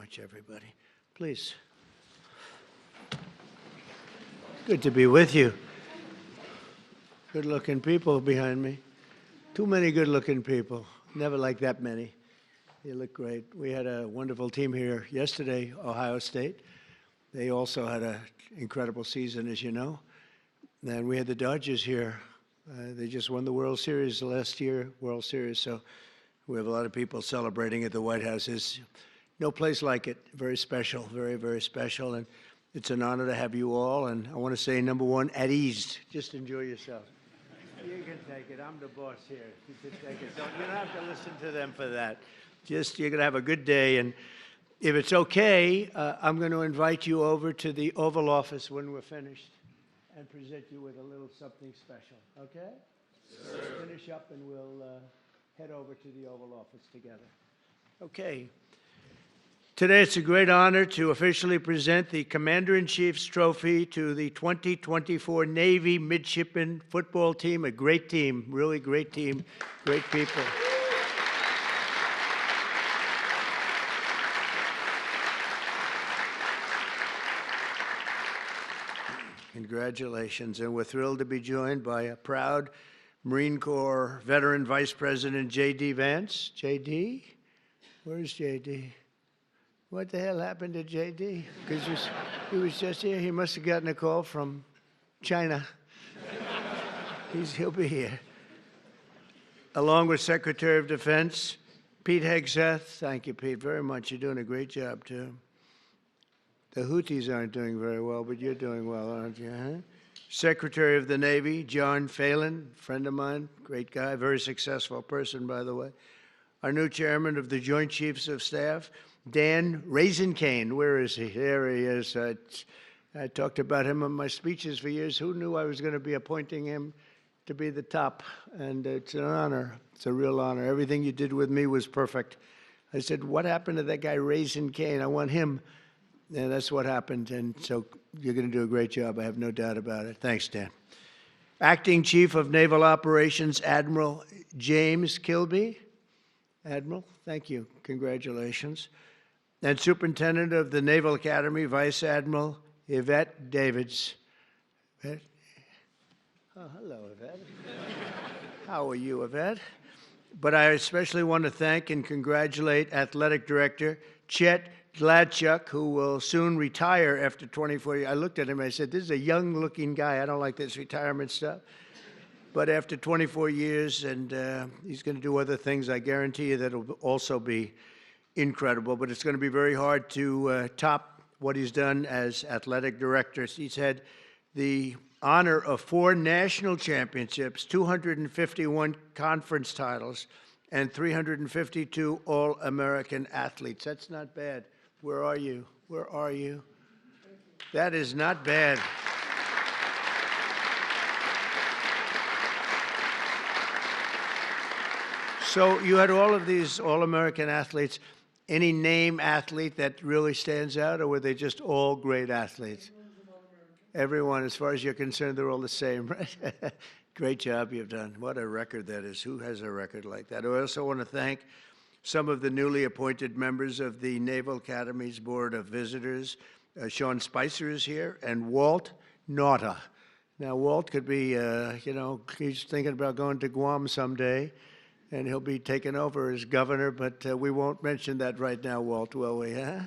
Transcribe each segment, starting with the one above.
much, everybody. Please. Good to be with you. Good-looking people behind me. Too many good-looking people. Never like that many. You look great. We had a wonderful team here yesterday, Ohio State. They also had an incredible season, as you know. And we had the Dodgers here. They just won the World Series last year, World Series. So we have a lot of people celebrating at the White House. There's no place like it. Very special, very, very special. And it's an honor to have you all. And I want to say, number one, at ease. Just enjoy yourself. You can take it. I'm the boss here. You can take it. You don't have to listen to them for that. Just, you're going to have a good day. And if it's okay, I'm going to invite you over to the Oval Office when we're finished and present you with a little something special. Okay? Sure. We'll finish up and we'll head over to the Oval Office together. Okay. Today it's a great honor to officially present the Commander-in-Chief's Trophy to the 2024 Navy Midshipmen football team. A great team, really great team, great people. Congratulations, and we're thrilled to be joined by a proud Marine Corps veteran Vice President J.D. Vance. J.D.? Where's J.D.? What the hell happened to J.D.? Because he was just here. He must have gotten a call from China. He'll be here. Along with Secretary of Defense, Pete Hegseth. Thank you, Pete, very much. You're doing a great job, too. The Houthis aren't doing very well, but you're doing well, aren't you? Huh? Secretary of the Navy, John Phelan, friend of mine, great guy, very successful person, by the way. Our new chairman of the Joint Chiefs of Staff, Dan Raisin-Cane. Where is he? There he is. I talked about him in my speeches for years. Who knew I was going to be appointing him to be the top? And it's an honor. It's a real honor. Everything you did with me was perfect. I said, what happened to that guy Raisin-Cane? I want him. And that's what happened. And so you're going to do a great job. I have no doubt about it. Thanks, Dan. Acting Chief of Naval Operations, Admiral James Kilby. Admiral, thank you. Congratulations. And Superintendent of the Naval Academy, Vice Admiral Yvette Davids. Yvette? Oh, hello, Yvette. How are you, Yvette? But I especially want to thank and congratulate Athletic Director Chet Gladchuk, who will soon retire after 24 years. I looked at him and I said, this is a young-looking guy. I don't like this retirement stuff. But after 24 years, and he's going to do other things, I guarantee you that it'll also be incredible. But it's going to be very hard to top what he's done as athletic director. He's had the honor of 4 national championships, 251 conference titles, and 352 All-American athletes. That's not bad. Where are you? Where are you? That is not bad. So you had all of these All-American athletes. Any name athlete that really stands out, or were they just all great athletes? Everyone, as far as you're concerned, they're all the same, right? Great job you've done. What a record that is. Who has a record like that? I also want to thank some of the newly appointed members of the Naval Academy's Board of Visitors. Sean Spicer is here, and Walt Nauta. Now, Walt could be, he's thinking about going to Guam someday, and he'll be taking over as governor, but we won't mention that right now, Walt, will we, huh?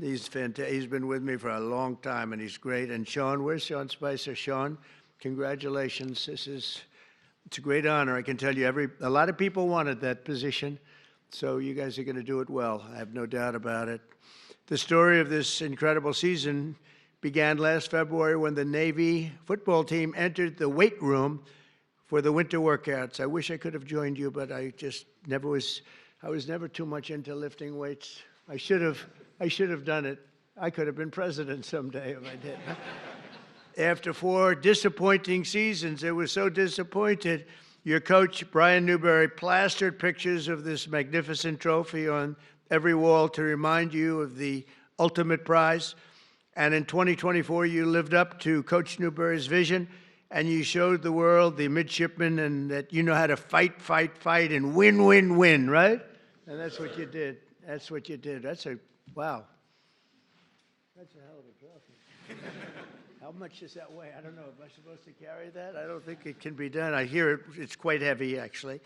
He's fantastic. He's been with me for a long time, and he's great. And Sean, where's Sean Spicer? Sean, congratulations. It's a great honor. I can tell you, a lot of people wanted that position, so you guys are going to do it well. I have no doubt about it. The story of this incredible season began last February when the Navy football team entered the weight room for the winter workouts. I wish I could have joined you, but I was never too much into lifting weights. I should have done it. I could have been president someday if I did. After 4 disappointing seasons, it was so disappointed, your coach, Brian Newberry, plastered pictures of this magnificent trophy on every wall to remind you of the ultimate prize. And in 2024, you lived up to Coach Newberry's vision, and you showed the world, the midshipmen, and that you know how to fight, fight, fight, and win, win, win, right? And that's what you did. That's what you did. That's a Wow. That's a hell of a trophy. How much does that weigh? I don't know. Am I supposed to carry that? I don't think it can be done. I hear it's quite heavy, actually.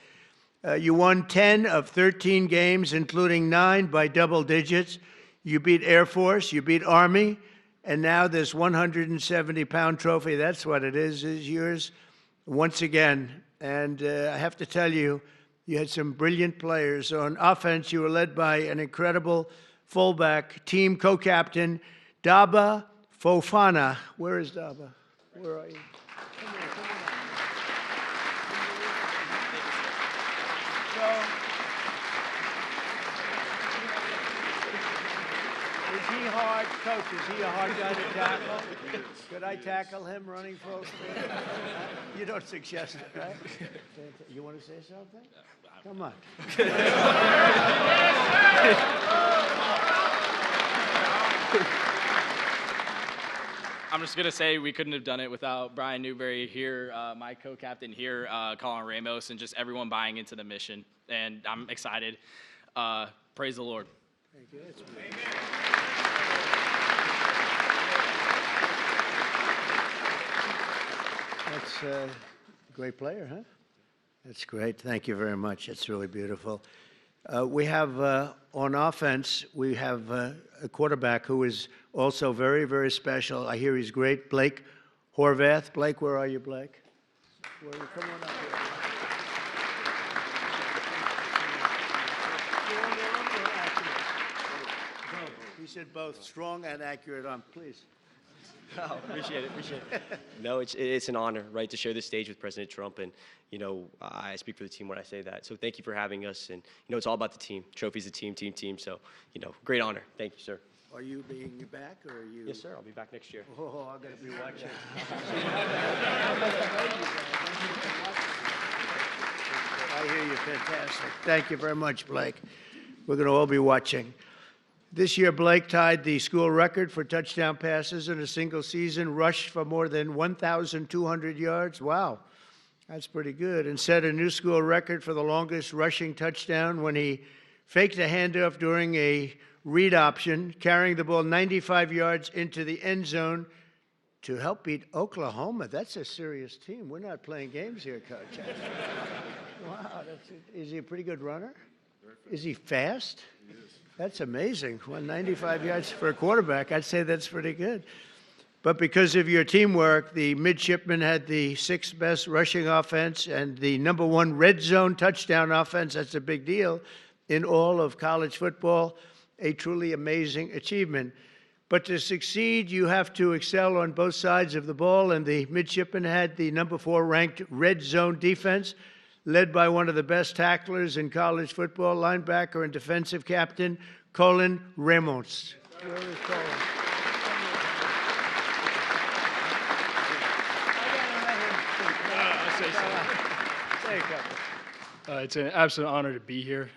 You won 10 of 13 games, including 9 by double digits. You beat Air Force, you beat Army, and now this 170-pound trophy, that's what it is yours once again. And I have to tell you, you had some brilliant players. On offense, you were led by an incredible fullback, team co-captain, Daba Fofana. Where is Daba? Where are you? Come on, come on. So, is he hard? Coach, is he a hard guy to tackle? Could I tackle him running full speed? You don't suggest it, right? You want to say something? Come on. I'm just going to say we couldn't have done it without Brian Newberry here, my co-captain here, Colin Ramos, and just everyone buying into the mission. And I'm excited. Praise the Lord. Thank you. That's a great player, huh? That's great. Thank you very much. It's really beautiful. We have, on offense, we have a quarterback who is also very, very special. I hear he's great. Blake Horvath. Blake, where are you, Blake? Where are you? Come on up here. Strong arm or accurate? Both. He said both. Strong and accurate arm. Please. Oh, appreciate it. No, it's an honor, right, to share this stage with President Trump, and I speak for the team when I say that. So thank you for having us, and it's all about the team. Trophy's a team. So great honor. Thank you, sir. Are you being back, or are you? Yes, sir. I'll be back next year. Oh, I'm gonna be watching. I hear you. Fantastic. Thank you very much, Blake. We're going to all be watching. This year, Blake tied the school record for touchdown passes in a single season, rushed for more than 1,200 yards. Wow, that's pretty good. And set a new school record for the longest rushing touchdown when he faked a handoff during a read option, carrying the ball 95 yards into the end zone to help beat Oklahoma. That's a serious team. We're not playing games here, Coach. Wow, is he a pretty good runner? Is he fast? He is. That's amazing. 195 yards for a quarterback. I'd say that's pretty good. But because of your teamwork, the Midshipmen had the 6th best rushing offense and the #1 red zone touchdown offense. That's a big deal in all of college football. A truly amazing achievement. But to succeed, you have to excel on both sides of the ball, and the Midshipmen had the #4 ranked red zone defense, led by one of the best tacklers in college football, linebacker and defensive captain, Colin Ramos. Where is Colin? It's an absolute honor to be here.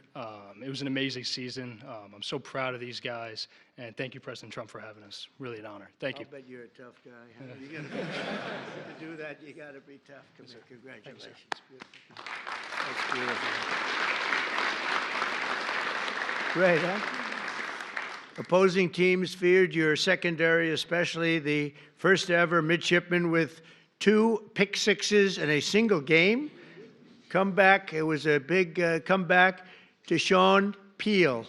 It was an amazing season. I'm so proud of these guys, and thank you, President Trump, for having us. Really an honor. Thank you. I'll bet you're a tough guy. Huh? You gotta be tough. To do that, you got to be tough. Congratulations. That's beautiful. Great, huh? Opposing teams feared your secondary, especially the first ever midshipman with 2 pick sixes in a single game. Comeback, it was a big comeback to Sean Peel.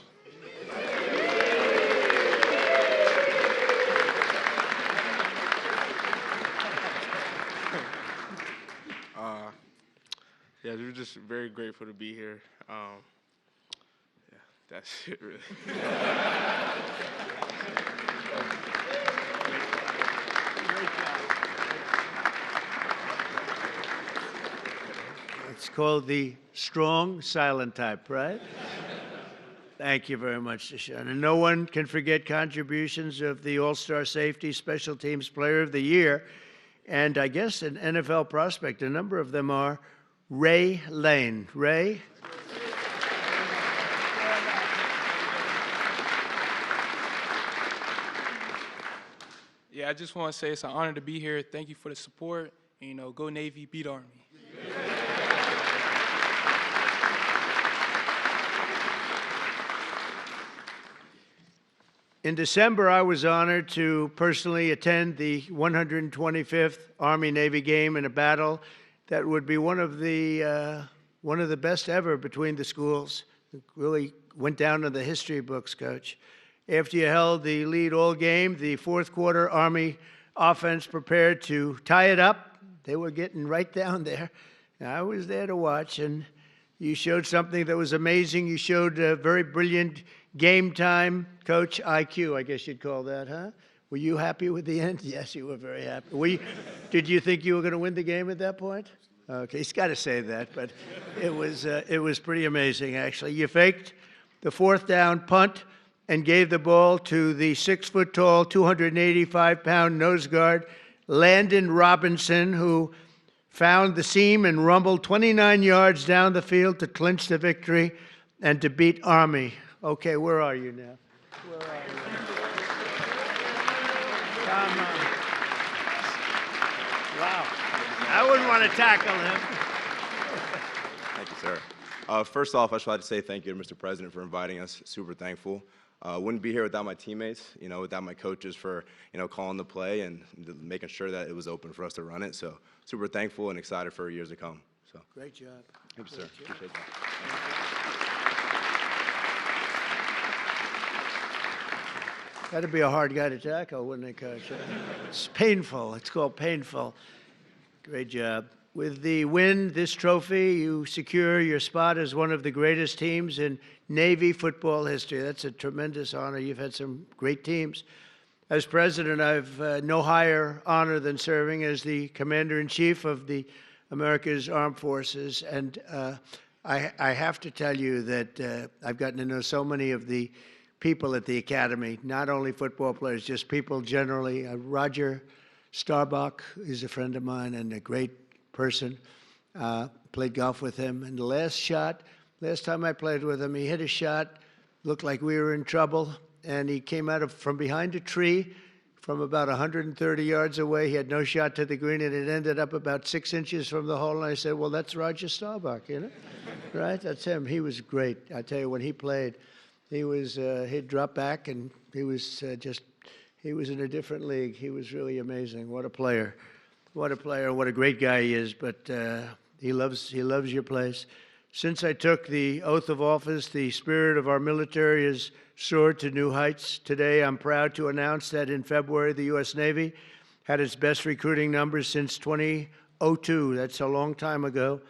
Yeah, we're just very grateful to be here. Yeah, that's it, really. It's called the strong silent type, right? Thank you very much, Deshaun. And no one can forget contributions of the All-Star Safety Special Teams Player of the Year, and I guess an NFL prospect. A number of them are Ray Lane. Ray? Yeah, I just want to say it's an honor to be here. Thank you for the support. And, go Navy, beat Army. In December, I was honored to personally attend the 125th Army-Navy game in a battle that would be one of the best ever between the schools. It really went down in the history books, Coach. After you held the lead all game, the fourth quarter Army offense prepared to tie it up. They were getting right down there. I was there to watch, and you showed something that was amazing. You showed a very brilliant game time, Coach IQ, I guess you'd call that, huh? Were you happy with the end? Yes, you were very happy. Did you think you were going to win the game at that point? Okay, he's got to say that, but it was pretty amazing, actually. You faked the fourth down punt and gave the ball to the 6-foot-tall, 285-pound nose guard, Landon Robinson, who found the seam and rumbled 29 yards down the field to clinch the victory and to beat Army. Okay, where are you now? Where are you? Come on. Wow. I wouldn't want to tackle him. Thank you, sir. First off, I just like to say thank you to Mr. President for inviting us. Super thankful. Wouldn't be here without my teammates, without my coaches for, calling the play and making sure that it was open for us to run it. So super thankful and excited for years to come. So Great job. thank you, sir. Appreciate that. That'd be a hard guy to tackle, wouldn't it, Coach? It's painful. It's called painful. Great job. With the win, this trophy, you secure your spot as one of the greatest teams in Navy football history. That's a tremendous honor. You've had some great teams. As president, I've no higher honor than serving as the commander-in-chief of the America's Armed Forces. And I have to tell you that I've gotten to know so many of the people at the Academy, not only football players, just people generally. Roger Starbuck is a friend of mine and a great person. Played golf with him. And the last time I played with him, he hit a shot, looked like we were in trouble, and he came out from behind a tree from about 130 yards away. He had no shot to the green, and it ended up about 6 inches from the hole. And I said, well, that's Roger Starbuck, right? That's him. He was great. I tell you, when he played, he'd drop back, and he was in a different league. He was really amazing. What a player. What a player, what a great guy he is, but he loves your place. Since I took the oath of office, the spirit of our military has soared to new heights. Today, I'm proud to announce that in February, the U.S. Navy had its best recruiting numbers since 2002. That's a long time ago.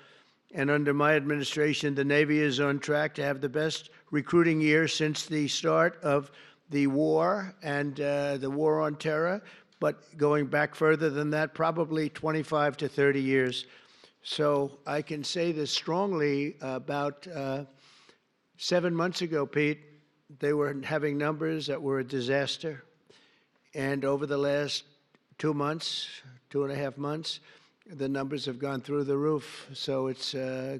And under my administration, the Navy is on track to have the best recruiting year since the start of the war and the war on terror. But going back further than that, probably 25 to 30 years. So I can say this strongly. About 7 months ago, Pete, they were having numbers that were a disaster. And over the last 2 months, 2.5 months, the numbers have gone through the roof. So it's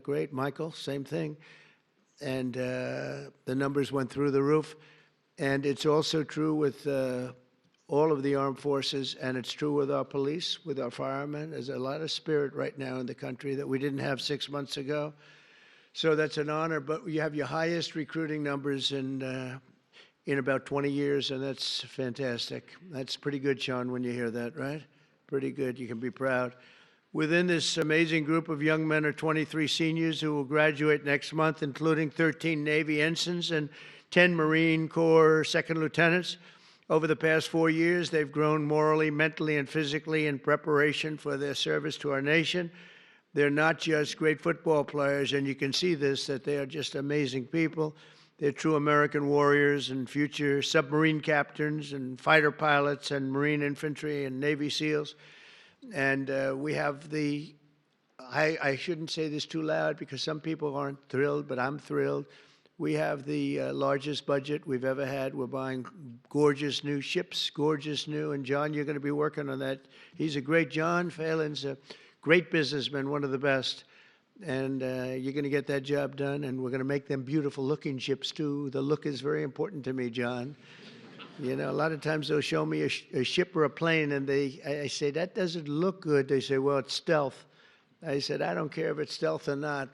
great. Michael, same thing. And the numbers went through the roof. And it's also true with all of the armed forces, and it's true with our police, with our firemen. There's a lot of spirit right now in the country that we didn't have 6 months ago. So that's an honor, but you have your highest recruiting numbers in about 20 years, and that's fantastic. That's pretty good, Sean, when you hear that, right? Pretty good. You can be proud. Within this amazing group of young men are 23 seniors who will graduate next month, including 13 Navy ensigns and 10 Marine Corps second lieutenants. Over the past 4 years, they've grown morally, mentally, and physically in preparation for their service to our nation. They're not just great football players, and you can see this, that they are just amazing people. They're true American warriors and future submarine captains and fighter pilots and Marine infantry and Navy SEALs. And we have I shouldn't say this too loud because some people aren't thrilled, but I'm thrilled. We have the largest budget we've ever had. We're buying gorgeous new ships, gorgeous new. And John, you're going to be working on that. He's a great, John Phelan's a great businessman, one of the best. And you're going to get that job done. And we're going to make them beautiful looking ships too. The look is very important to me, John. A lot of times they'll show me a ship or a plane and I say, that doesn't look good. They say, well, it's stealth. I said, I don't care if it's stealth or not.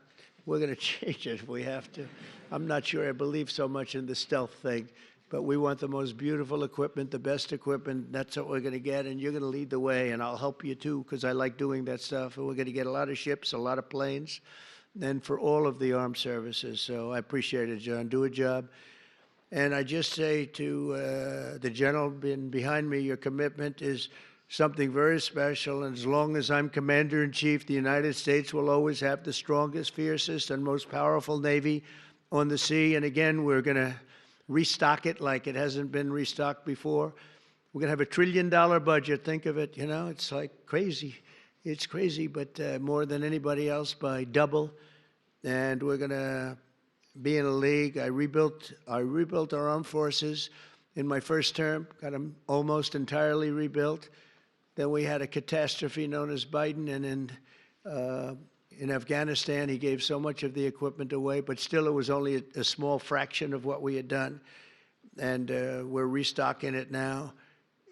We're going to change it if we have to. I'm not sure I believe so much in the stealth thing. but we want the most beautiful equipment, the best equipment. That's what we're going to get, and you're going to lead the way, and I'll help you too, because I like doing that stuff. And we're going to get a lot of ships, a lot of planes, and for all of the armed services. So I appreciate it, John. Do a job. And I just say to the gentleman behind me, your commitment is something very special. And as long as I'm Commander-in-Chief, the United States will always have the strongest, fiercest, and most powerful Navy on the sea. And again, we're going to restock it like it hasn't been restocked before. We're going to have $1 trillion budget. Think of it. You know, it's like crazy. It's crazy, but more than anybody else by double. And we're going to be in a league. I rebuilt our armed forces in my first term, got them almost entirely rebuilt. Then we had a catastrophe known as Biden, and in Afghanistan, he gave so much of the equipment away, but still it was only a small fraction of what we had done. And we're restocking it now,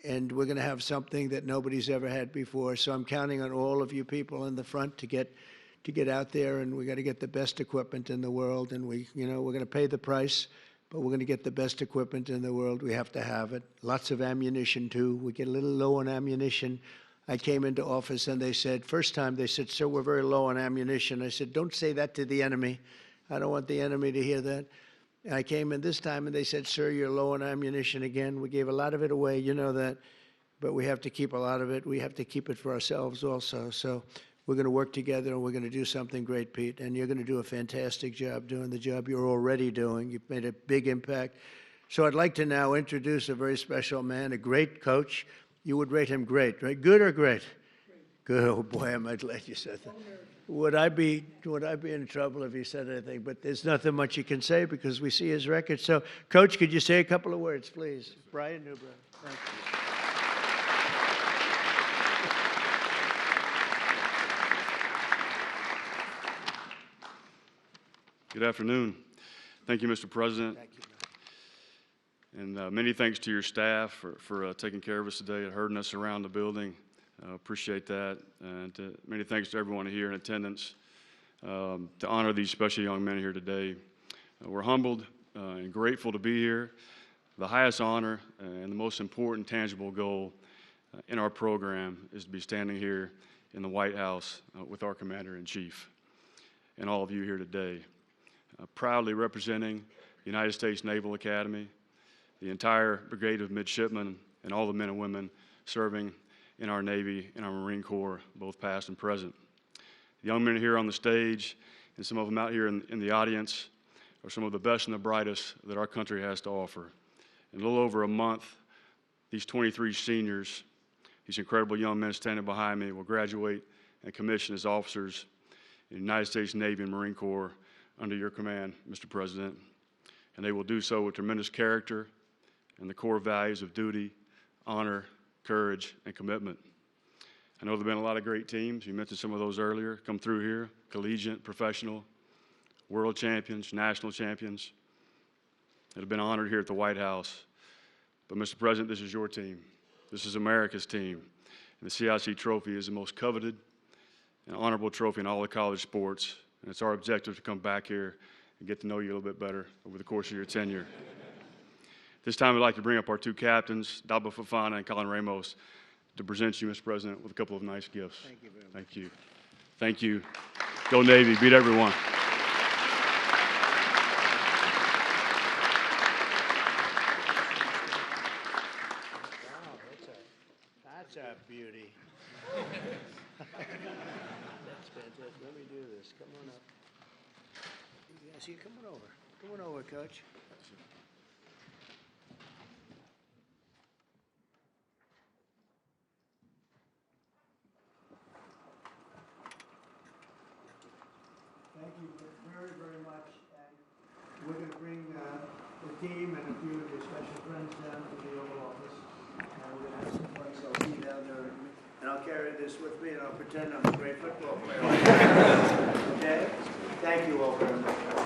and we're going to have something that nobody's ever had before. So I'm counting on all of you people in the front to get out there, and we got to get the best equipment in the world. And we're going to pay the price, but we're going to get the best equipment in the world. We have to have it. Lots of ammunition too. We get a little low on ammunition. I came into office and they said, first time they said, "Sir, we're very low on ammunition." I said, "Don't say that to the enemy. I don't want the enemy to hear that." And I came in this time and they said, "Sir, you're low on ammunition again." We gave a lot of it away, you know that, but we have to keep a lot of it. We have to keep it for ourselves also. So we're going to work together and we're going to do something great, Pete. And you're going to do a fantastic job doing the job you're already doing. You've made a big impact. So I'd like to now introduce a very special man, a great coach. You would rate him great, right? Good or great? Good. Oh boy, I'm glad you said that. Would I be in trouble if he said anything? But there's nothing much you can say because we see his record. So, Coach, could you say a couple of words, please? Brian Newbrough. Thank you. Good afternoon. Thank you, Mr. President. Thank you. And many thanks to your staff for taking care of us today and herding us around the building. Appreciate that. And many thanks to everyone here in attendance to honor these special young men here today. We're humbled and grateful to be here. The highest honor and the most important tangible goal in our program is to be standing here in the White House with our Commander-in-Chief and all of you here today. Proudly representing the United States Naval Academy, the entire brigade of midshipmen, and all the men and women serving in our Navy and our Marine Corps, both past and present. The young men here on the stage and some of them out here in the audience are some of the best and the brightest that our country has to offer. In a little over a month, these 23 seniors, these incredible young men standing behind me, will graduate and commission as officers in the United States Navy and Marine Corps under your command, Mr. President. And they will do so with tremendous character and the core values of duty, honor, courage, and commitment. I know there have been a lot of great teams. You mentioned some of those earlier, come through here, collegiate, professional, world champions, national champions that have been honored here at the White House. But Mr. President, this is your team. This is America's team. And the CIC trophy is the most coveted and honorable trophy in all the college sports. And it's our objective to come back here and get to know you a little bit better over the course of your tenure. This time I'd like to bring up our two captains, Dabo Fofana and Colin Ramos, to present you, Mr. President, with a couple of nice gifts. Thank you very much. Thank you. Thank you. Go Navy, beat everyone. Wow, that's a beauty. That's fantastic. Let me do this. Come on up. Yes, you come on over. Come on over, Coach. Thank you very, very much. And we're going to bring the team and a few of your special friends down to the Oval Office. And we're going to have some fun, so I'll see you down there. And I'll carry this with me and I'll pretend I'm a great football player. Okay? Thank you all very much.